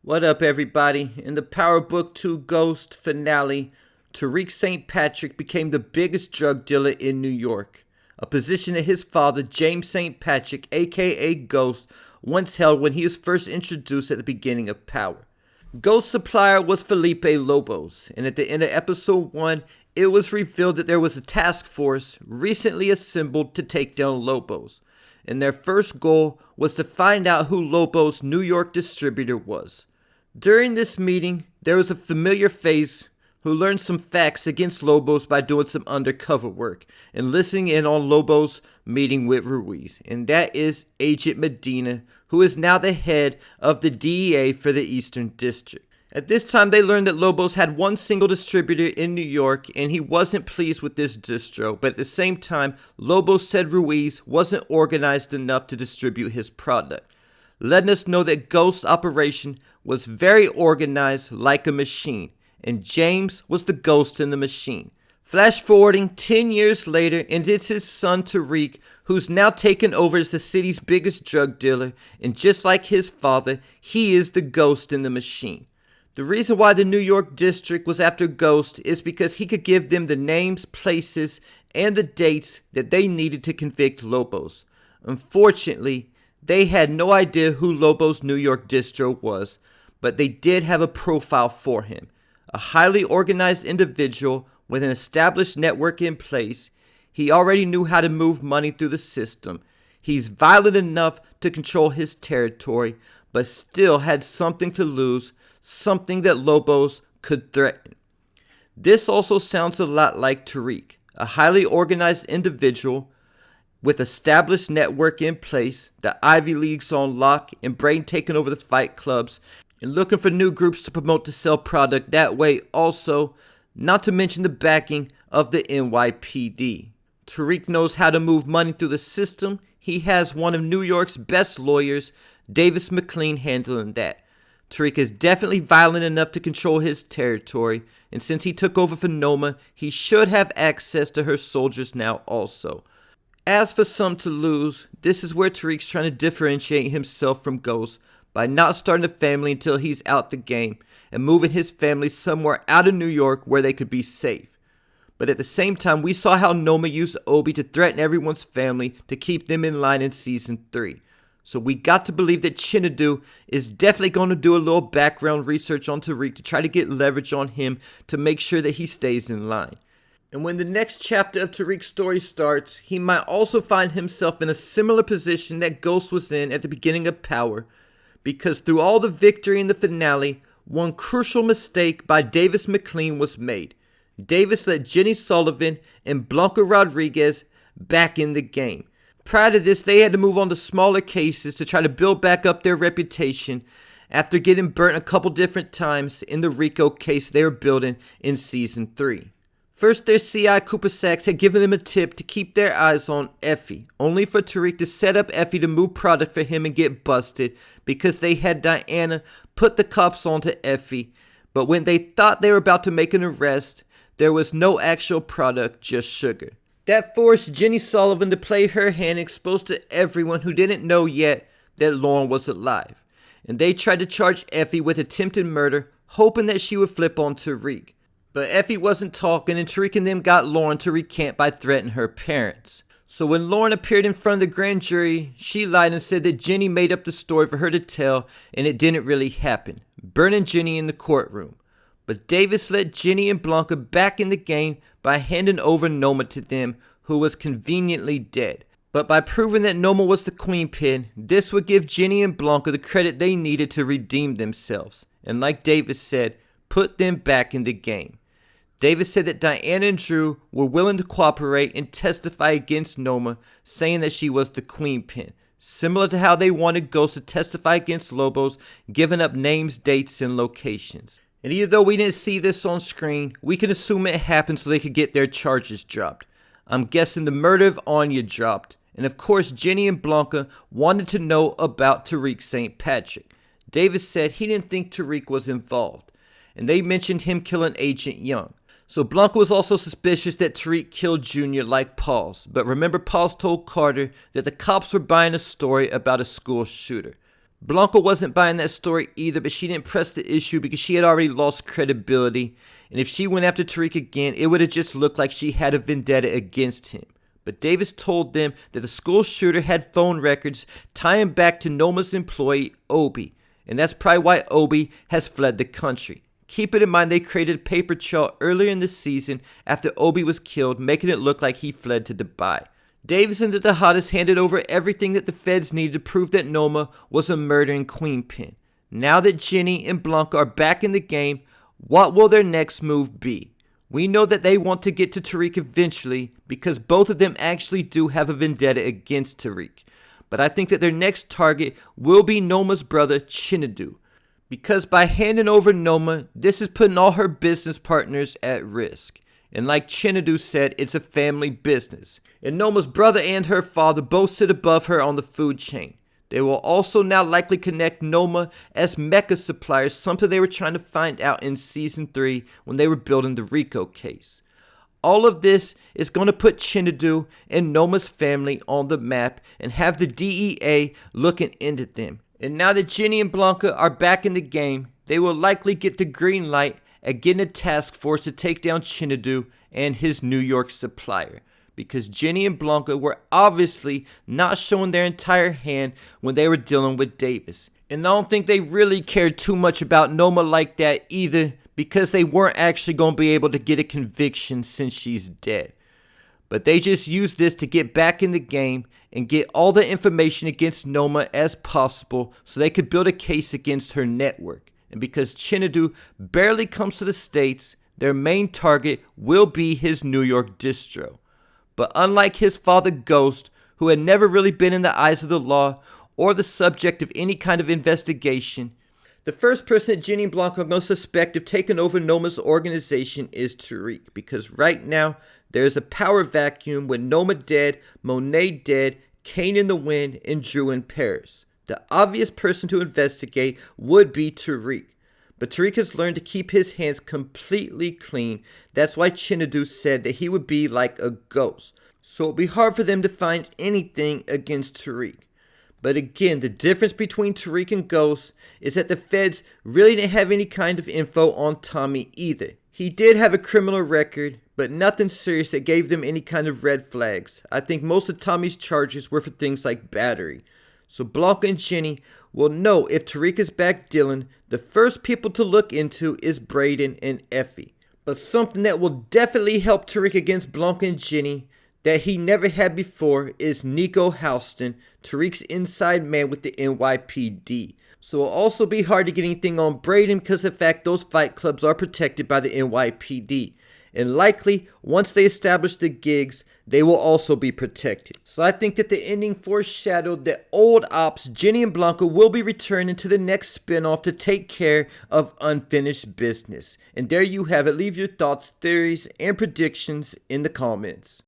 What up, everybody? In the Power Book 2 Ghost finale, Tariq St. Patrick became the biggest drug dealer in New York, a position that his father, James St. Patrick, aka Ghost, once held when he was first introduced at the beginning of Power. Ghost's supplier was Felipe Lobos, and at the end of episode 1, it was revealed that there was a task force recently assembled to take down Lobos, and their first goal was to find out who Lobos' New York distributor was. During this meeting, there was a familiar face who learned some facts against Lobos by doing some undercover work and listening in on Lobos' meeting with Ruiz, and that is Agent Medina, who is now the head of the DEA for the Eastern District. At this time, they learned that Lobos had one single distributor in New York, and he wasn't pleased with this distro, but at the same time, Lobos said Ruiz wasn't organized enough to distribute his product, letting us know that Ghost's operation was very organized like a machine, and James was the ghost in the machine. Flash forwarding 10 years later, and it's his son Tariq, who's now taken over as the city's biggest drug dealer, and just like his father, he is the ghost in the machine. The reason why the New York district was after Ghost is because he could give them the names, places, and the dates that they needed to convict Lobos. Unfortunately, they had no idea who Lobos' New York distro was, but they did have a profile for him. A highly organized individual with an established network in place. He already knew how to move money through the system. He's violent enough to control his territory, but still had something to lose, something that Lobos could threaten. This also sounds a lot like Tariq, a highly organized individual with established network in place, the Ivy Leagues on lock, and Brain taking over the fight clubs, and looking for new groups to promote to sell product that way also, not to mention the backing of the NYPD. Tariq knows how to move money through the system. He has one of New York's best lawyers, Davis McLean, handling that. Tariq is definitely violent enough to control his territory, and since he took over for Noma, he should have access to her soldiers now also. As for some to lose, this is where Tariq's trying to differentiate himself from Ghost by not starting a family until he's out the game and moving his family somewhere out of New York where they could be safe. But at the same time, we saw how Noma used Obi to threaten everyone's family to keep them in line in Season 3. So we got to believe that Chinadu is definitely going to do a little background research on Tariq to try to get leverage on him to make sure that he stays in line. And when the next chapter of Tariq's story starts, he might also find himself in a similar position that Ghost was in at the beginning of Power, because through all the victory in the finale, one crucial mistake by Davis McLean was made. Davis let Jenny Sullivan and Blanca Rodriguez back in the game. Prior to this, they had to move on to smaller cases to try to build back up their reputation after getting burnt a couple different times in the Rico case they were building in Season 3. First, their CI Cooper Sachs had given them a tip to keep their eyes on Effie, only for Tariq to set up Effie to move product for him and get busted because they had Diana put the cops onto Effie. But when they thought they were about to make an arrest, there was no actual product, just sugar. That forced Jenny Sullivan to play her hand, exposed to everyone who didn't know yet that Lauren was alive. And they tried to charge Effie with attempted murder, hoping that she would flip on Tariq. But Effie wasn't talking, and Tariq and them got Lauren to recant by threatening her parents. So when Lauren appeared in front of the grand jury, she lied and said that Jenny made up the story for her to tell, and it didn't really happen, burning Jenny in the courtroom. But Davis let Jenny and Blanca back in the game by handing over Noma to them, who was conveniently dead. But by proving that Noma was the queenpin, this would give Jenny and Blanca the credit they needed to redeem themselves, and like Davis said, put them back in the game. Davis said that Diana and Drew were willing to cooperate and testify against Noma, saying that she was the queenpin, similar to how they wanted Ghost to testify against Lobos, giving up names, dates, and locations. And even though we didn't see this on screen, we can assume it happened so they could get their charges dropped. I'm guessing the murder of Anya dropped, and of course Jenny and Blanca wanted to know about Tariq St. Patrick. Davis said he didn't think Tariq was involved, and they mentioned him killing Agent Young. So Blanca was also suspicious that Tariq killed Junior like Pauls, but remember Pauls told Carter that the cops were buying a story about a school shooter. Blanca wasn't buying that story either, but she didn't press the issue because she had already lost credibility. And if she went after Tariq again, it would have just looked like she had a vendetta against him. But Davis told them that the school shooter had phone records tying back to Noma's employee, Obi. And that's probably why Obi has fled the country. Keep it in mind they created a paper trail earlier in the season after Obi was killed, making it look like he fled to Dubai. Davis and the Tejadas handed over everything that the feds needed to prove that Noma was a murdering queenpin. Now that Jenny and Blanca are back in the game, what will their next move be? We know that they want to get to Tariq eventually because both of them actually do have a vendetta against Tariq. But I think that their next target will be Noma's brother, Chinadu. Because by handing over Noma, this is putting all her business partners at risk. And like Chinadu said, it's a family business. And Noma's brother and her father both sit above her on the food chain. They will also now likely connect Noma as mecha suppliers, something they were trying to find out in Season 3 when they were building the Rico case. All of this is going to put Chinadu and Noma's family on the map and have the DEA looking into them. And now that Jenny and Blanca are back in the game, they will likely get the green light at getting a task force to take down Chinadu and his New York supplier. Because Jenny and Blanca were obviously not showing their entire hand when they were dealing with Davis. And I don't think they really cared too much about Noma like that either, because they weren't actually going to be able to get a conviction since she's dead. But they just used this to get back in the game and get all the information against Noma as possible so they could build a case against her network. And because Chinadu barely comes to the States, their main target will be his New York distro. But unlike his father Ghost, who had never really been in the eyes of the law or the subject of any kind of investigation, the first person that Jenny and Blanca are going to suspect of taking over Noma's organization is Tariq. Because right now, there's a power vacuum with Noma dead, Monet dead, Kane in the wind, and Drew in Paris. The obvious person to investigate would be Tariq. But Tariq has learned to keep his hands completely clean. That's why Chinadu said that he would be like a ghost. So it'll be hard for them to find anything against Tariq. But again, the difference between Tariq and Ghost is that the feds really didn't have any kind of info on Tommy either. He did have a criminal record, but nothing serious that gave them any kind of red flags. I think most of Tommy's charges were for things like battery. So Blanca and Jenny will know if Tariq is back dealing. The first people to look into is Braden and Effie. But something that will definitely help Tariq against Blanca and Jenny that he never had before is Nico Houston, Tariq's inside man with the NYPD. So it'll also be hard to get anything on Braden because of the fact those fight clubs are protected by the NYPD. And likely, once they establish the gigs, they will also be protected. So I think that the ending foreshadowed that old ops Jenny and Blanca will be returning to the next spinoff to take care of unfinished business. And there you have it. Leave your thoughts, theories, and predictions in the comments.